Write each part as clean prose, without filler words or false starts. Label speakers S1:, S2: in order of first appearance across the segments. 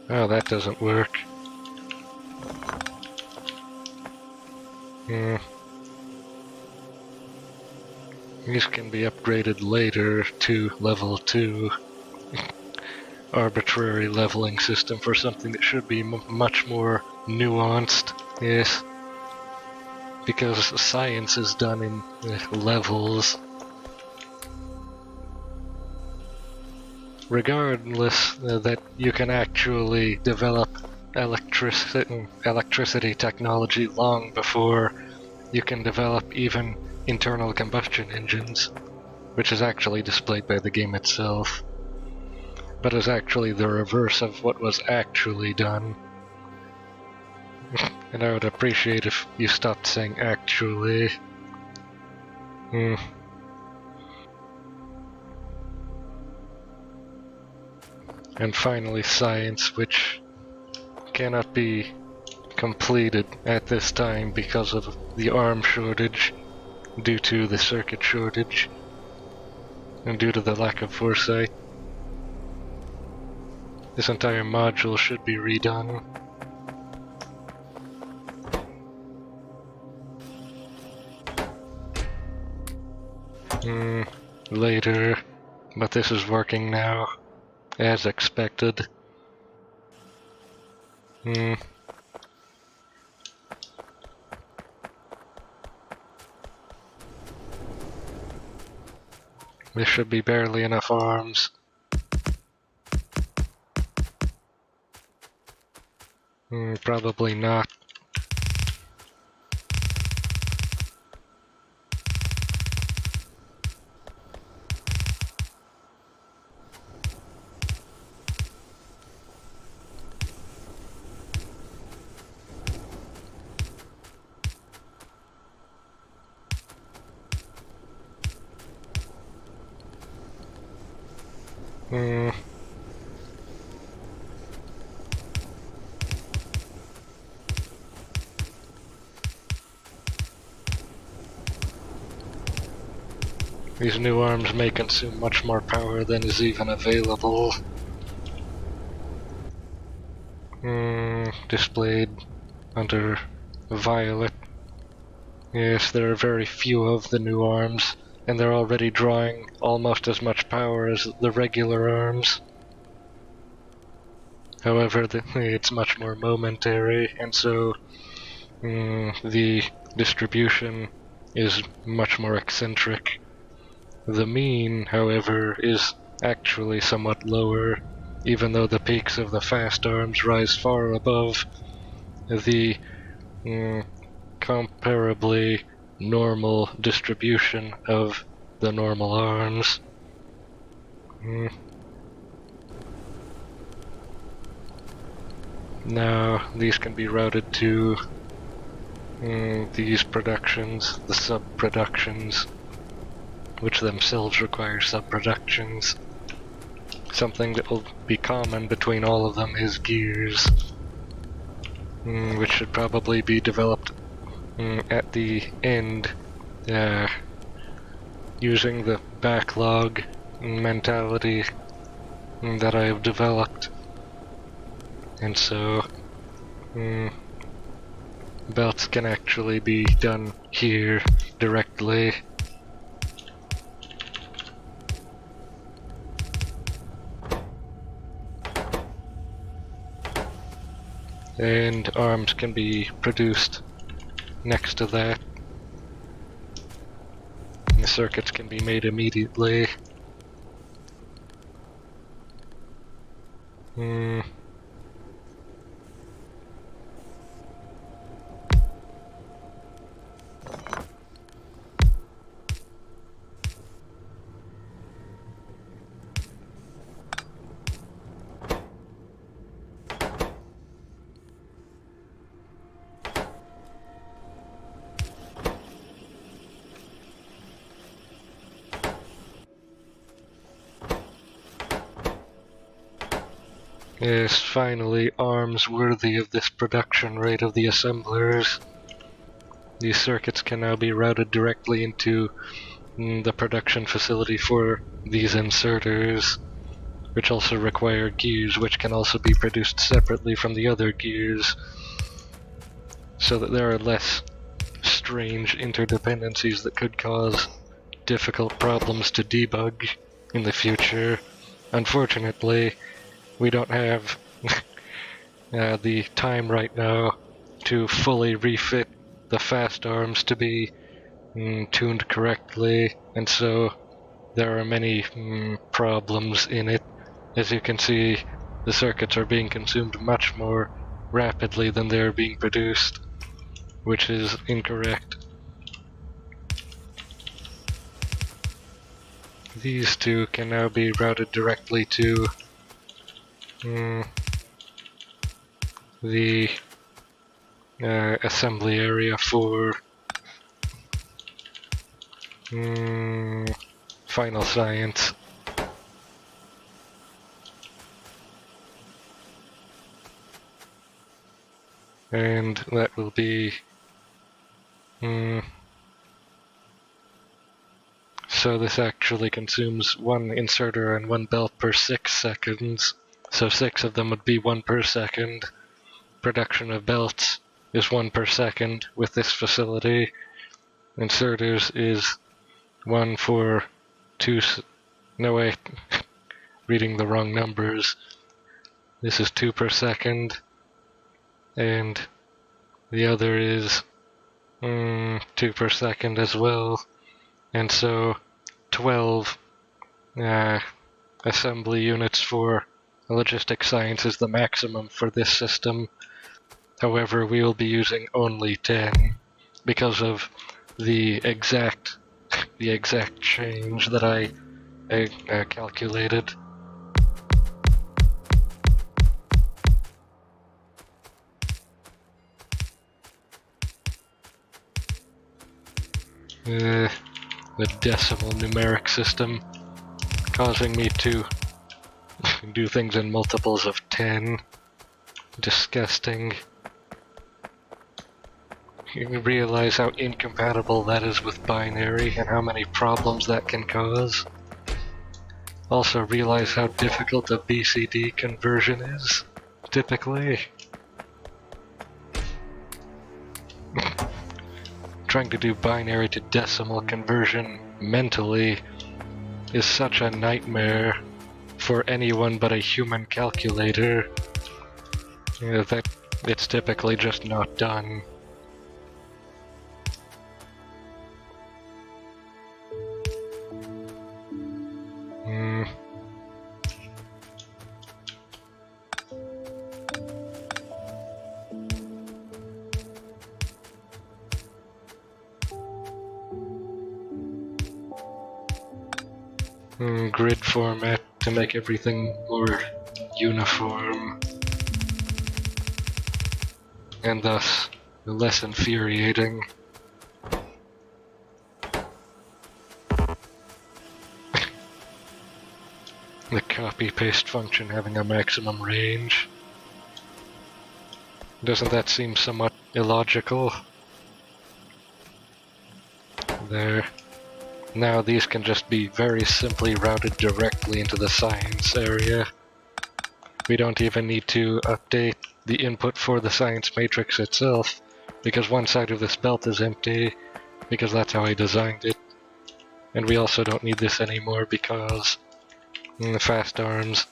S1: Oh, that doesn't work. These can be upgraded later to level 2. Arbitrary leveling system for something that should be much more nuanced. Yes. Because science is done in levels. Regardless that you can actually develop electricity technology long before you can develop even internal combustion engines, which is actually displayed by the game itself, but is actually the reverse of what was actually done. And I would appreciate if you stopped saying actually. And finally science, which cannot be completed at this time because of the arm shortage, due to the circuit shortage, and due to the lack of foresight. This entire module should be redone. Later, but this is working now, as expected. There should be barely enough arms. Probably not. These new arms may consume much more power than is even available. Displayed under violet. Yes, there are very few of the new arms, and they're already drawing almost as much power as the regular arms. However, it's much more momentary, and so the distribution is much more eccentric. The mean, however, is actually somewhat lower, even though the peaks of the fast arms rise far above the comparably normal distribution of the normal arms. Now, these can be routed to these productions, the sub-productions, which themselves require sub-productions. Something that will be common between all of them is gears, which should probably be developed at the end, using the backlog mentality that I have developed. And so, belts can actually be done here directly. And arms can be produced next to that. The circuits can be made immediately. Yes, finally, arms worthy of this production rate of the assemblers. These circuits can now be routed directly into the production facility for these inserters. which also require gears which can also be produced separately from the other gears, so that there are less strange interdependencies that could cause difficult problems to debug in the future. Unfortunately, we don't have the time right now to fully refit the fast arms to be tuned correctly, and so there are many problems in it. As you can see, the circuits are being consumed much more rapidly than they are being produced, which is incorrect. These two can now be routed directly to the assembly area for final science. And that will be so this actually consumes one inserter and one belt per 6 seconds, so 6 of them would be 1 per second. Production of belts is 1 per second with this facility. Inserters is 1 for 2. No, wait, reading the wrong numbers. This is 2 per second, and the other is 2 per second as well. And so 12 assembly units for logistic science is the maximum for this system. However, we will be using only 10 because of the exact change that I calculated. The decimal numeric system causing me to do things in multiples of 10. Disgusting. You realize how incompatible that is with binary and how many problems that can cause. Also realize how difficult a BCD conversion is, typically. Trying to do binary to decimal conversion mentally is such a nightmare for anyone but a human calculator that it's typically just not done. Grid format to make everything more uniform, and thus less infuriating. The copy-paste function having a maximum range. Doesn't that seem somewhat illogical? There. Now these can just be very simply routed directly into the science area. We don't even need to update the input for the science matrix itself, because one side of this belt is empty, because that's how I designed it. And we also don't need this anymore because the fast arms,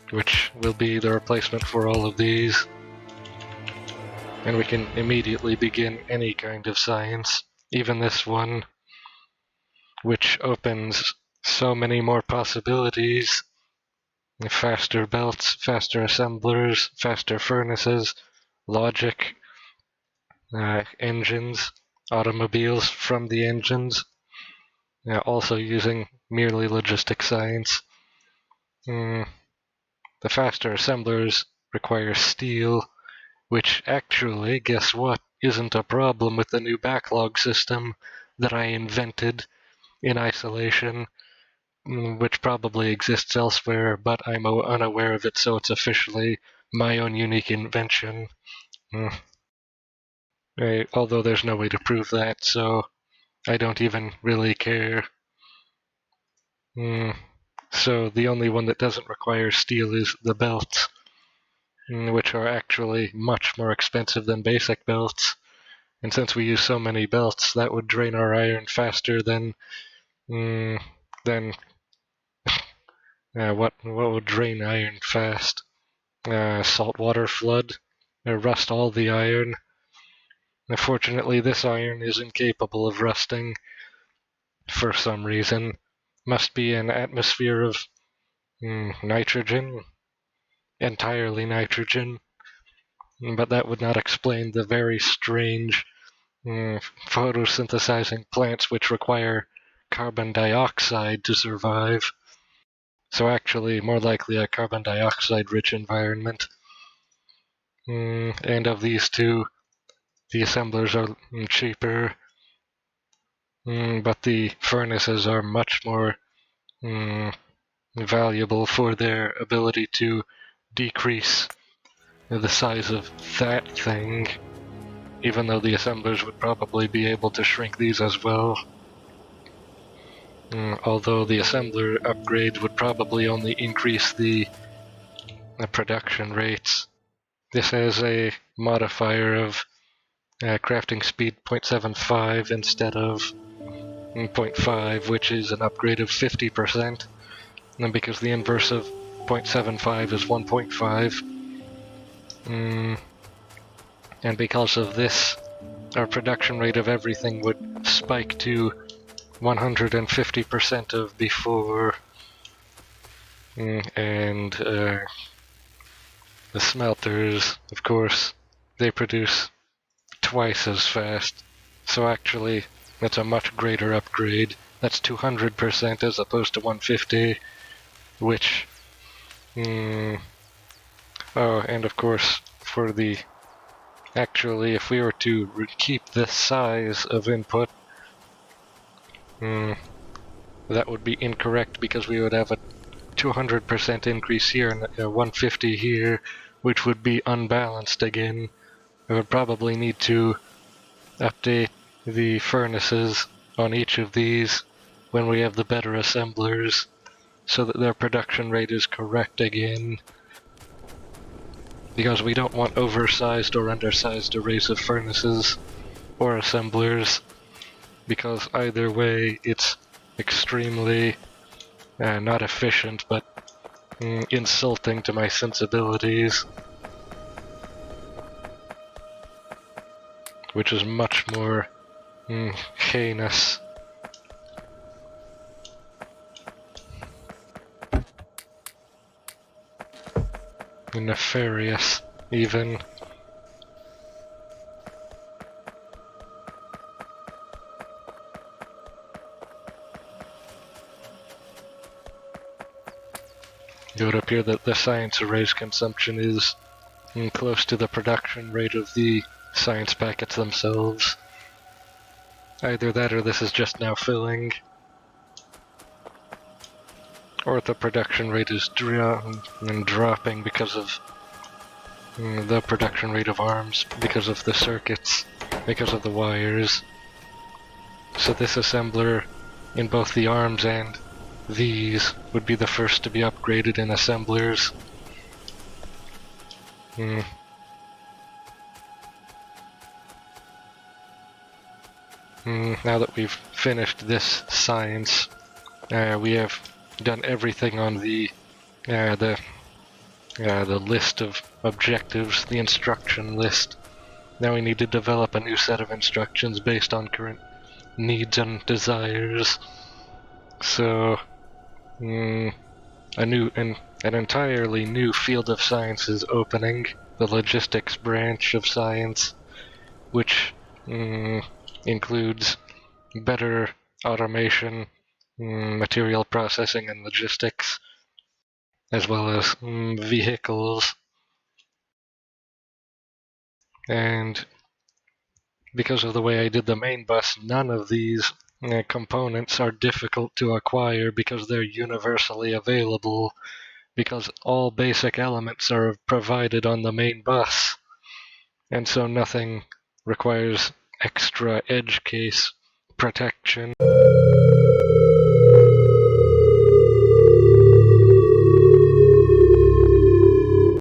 S1: which will be the replacement for all of these. And we can immediately begin any kind of science, even this one, which opens so many more possibilities. Faster belts, faster assemblers, faster furnaces, logic, engines, automobiles from the engines, also using merely logistic science. The faster assemblers require steel, which actually, guess what, isn't a problem with the new backlog system that I invented in isolation, which probably exists elsewhere, but I'm unaware of it, so it's officially my own unique invention. Although there's no way to prove that, so I don't even really care. So the only one that doesn't require steel is the belts, which are actually much more expensive than basic belts. And since we use so many belts, that would drain our iron faster than what would drain iron fast? Saltwater flood, rust all the iron. Unfortunately, this iron is incapable of rusting for some reason. Must be an atmosphere of nitrogen, entirely nitrogen. But that would not explain the very strange photosynthesizing plants which require carbon dioxide to survive. So actually, more likely a carbon dioxide-rich environment. And of these two, the assemblers are cheaper, but the furnaces are much more valuable for their ability to decrease the size of that thing, even though the assemblers would probably be able to shrink these as well. Although the assembler upgrades would probably only increase the production rates. This has a modifier of crafting speed 0.75 instead of 0.5, which is an upgrade of 50%. And because the inverse of 0.75 is 1.5, and because of this, our production rate of everything would spike to 150% of before, and the smelters, of course, they produce twice as fast. So actually, that's a much greater upgrade. That's 200% as opposed to 150, which... Oh, and of course, for the... Actually, if we were to keep this size of input, that would be incorrect because we would have a 200% increase here and a 150 here, which would be unbalanced again. I would probably need to update the furnaces on each of these when we have the better assemblers so that their production rate is correct again. Because we don't want oversized or undersized arrays of furnaces or assemblers, because either way it's extremely not efficient but insulting to my sensibilities, which is much more heinous. Nefarious, even. It would appear that the science array's consumption is close to the production rate of the science packets themselves. Either that or this is just now filling. Or the production rate is dropping because of the production rate of arms, because of the circuits, because of the wires. So this assembler in both the arms and these would be the first to be upgraded in assemblers. Now that we've finished this science, we have done everything on the list of objectives, the instruction list. Now we need to develop a new set of instructions based on current needs and desires. So, an entirely new field of science is opening, the logistics branch of science, which includes better automation, material processing and logistics, as well as vehicles. And because of the way I did the main bus, none of these components are difficult to acquire because they're universally available, because all basic elements are provided on the main bus, and so nothing requires extra edge case protection.